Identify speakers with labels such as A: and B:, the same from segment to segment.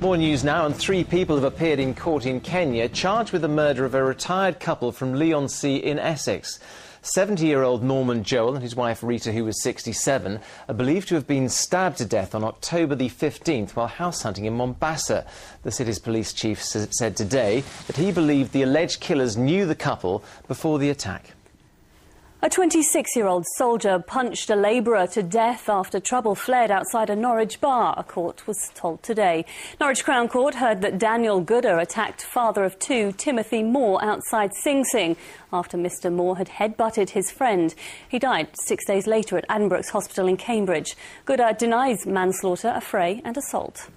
A: More news now, and 3 people have appeared in court in Kenya charged with the murder of a retired couple from Leigh-on-Sea in Essex. 70-year-old Norman Joel and his wife Rita, who was 67, are believed to have been stabbed to death on October the 15th while house hunting in Mombasa. The city's police chief said today that he believed the alleged killers knew the couple before the attack.
B: A 26-year-old soldier punched a labourer to death after trouble flared outside a Norwich bar, a court was told today. Norwich Crown Court heard that Daniel Gooder attacked father of 2, Timothy Moore, outside Sing Sing after Mr Moore had headbutted his friend. He died 6 days later at Addenbrooke's Hospital in Cambridge. Gooder denies manslaughter, affray and assault.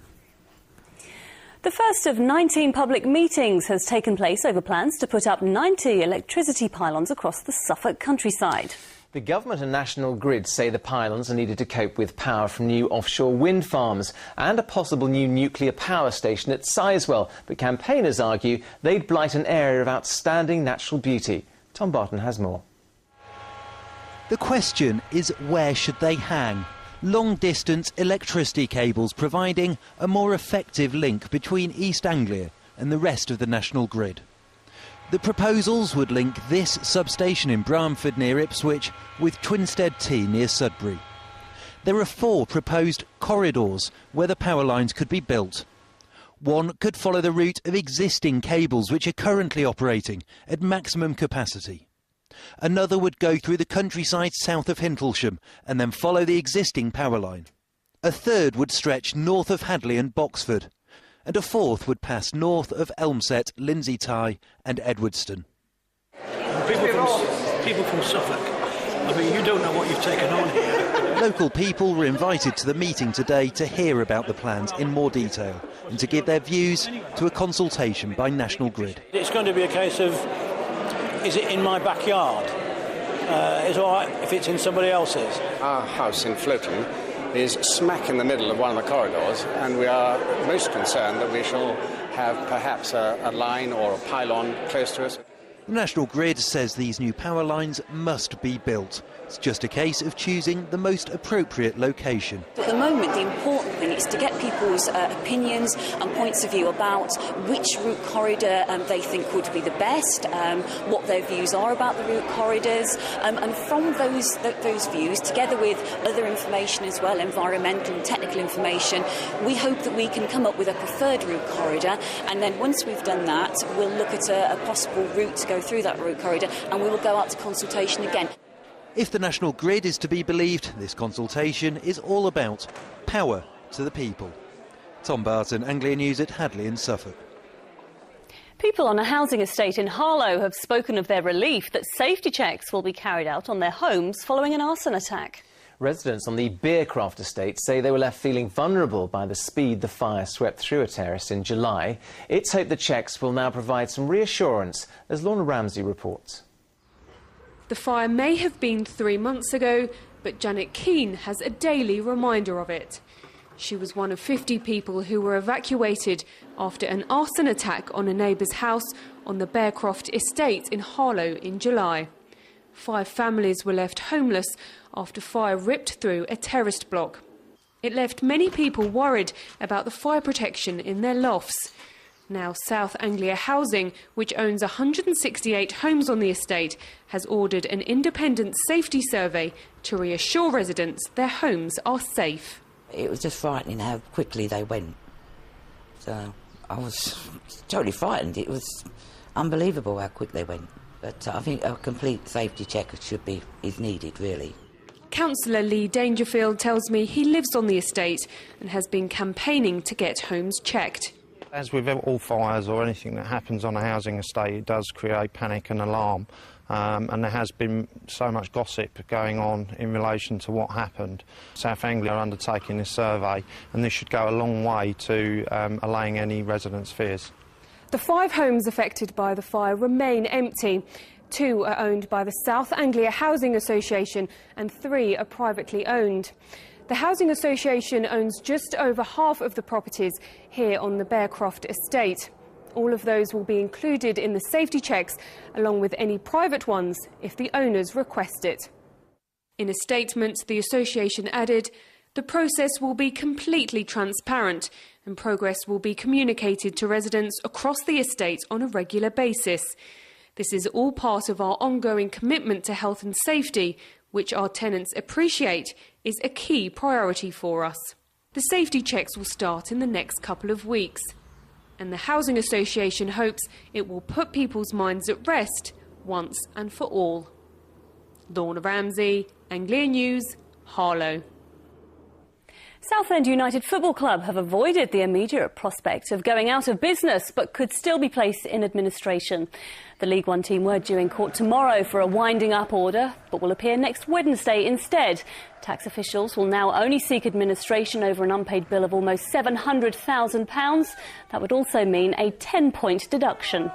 B: The first of 19 public meetings has taken place over plans to put up 90 electricity pylons across the Suffolk countryside.
A: The government and National Grid say the pylons are needed to cope with power from new offshore wind farms and a possible new nuclear power station at Sizewell, but campaigners argue they'd blight an area of outstanding natural beauty. Tom Barton has more.
C: The question is, where should they hang? Long-distance electricity cables providing a more effective link between East Anglia and the rest of the National Grid. The proposals would link this substation in Bramford near Ipswich with Twinstead T near Sudbury. There are 4 proposed corridors where the power lines could be built. One could follow the route of existing cables which are currently operating at maximum capacity. Another would go through the countryside south of Hintlesham and then follow the existing power line. A third would stretch north of Hadley and Boxford, and a fourth would pass north of Elmset, Lindsay Tye and Edwardstone.
D: People from Suffolk, I mean, you don't know what you've taken on here.
C: Local people were invited to the meeting today to hear about the plans in more detail and to give their views to a consultation by National Grid.
D: It's going to be a case of, is it in my backyard? It's all right if it's in somebody else's.
E: Our house in Floating is smack in the middle of one of the corridors, and we are most concerned that we shall have perhaps a line or a pylon close to us.
C: National Grid says these new power lines must be built. It's just a case of choosing the most appropriate location.
F: At the moment, the important thing is to get people's opinions and points of view about which route corridor they think would be the best, what their views are about the route corridors, and from those views, together with other information as well, environmental and technical information, we hope that we can come up with a preferred route corridor, and then once we've done that, we'll look at a possible route to go through that route corridor, and we will go out to consultation again.
C: If the National Grid is to be believed, this consultation is all about power to the people. Tom Barton, Anglia News at Hadley in Suffolk.
B: People on a housing estate in Harlow have spoken of their relief that safety checks will be carried out on their homes following an arson attack.
A: Residents on the Beercroft estate say they were left feeling vulnerable by the speed the fire swept through a terrace in July. It's hoped the checks will now provide some reassurance, as Lorna Ramsey reports.
G: The fire may have been 3 months ago, but Janet Keane has a daily reminder of it. She was one of 50 people who were evacuated after an arson attack on a neighbour's house on the Beercroft estate in Harlow in July. 5 families were left homeless after fire ripped through a terraced block. It left many people worried about the fire protection in their lofts. Now South Anglia Housing, which owns 168 homes on the estate, has ordered an independent safety survey to reassure residents their homes are safe.
H: It was just frightening how quickly they went. So I was totally frightened. It was unbelievable how quick they went. But I think a complete safety check is needed, really.
G: Councillor Lee Dangerfield tells me he lives on the estate and has been campaigning to get homes checked.
I: As with all fires or anything that happens on a housing estate, it does create panic and alarm. And there has been so much gossip going on in relation to what happened. South Anglia are undertaking this survey, and this should go a long way to allaying any residents' fears.
G: The 5 homes affected by the fire remain empty. 2 are owned by the South Anglia Housing Association and 3 are privately owned. The Housing Association owns just over half of the properties here on the Beercroft estate. All of those will be included in the safety checks, along with any private ones if the owners request it. In a statement, the association added, The process will be completely transparent and progress will be communicated to residents across the estate on a regular basis. This is all part of our ongoing commitment to health and safety, which our tenants appreciate is a key priority for us. The safety checks will start in the next couple of weeks, and the Housing Association hopes it will put people's minds at rest once and for all. Lorna Ramsey, Anglia News, Harlow.
B: Southend United Football Club have avoided the immediate prospect of going out of business, but could still be placed in administration. The League One team were due in court tomorrow for a winding up order, but will appear next Wednesday instead. Tax officials will now only seek administration over an unpaid bill of almost £700,000. That would also mean a 10-point deduction.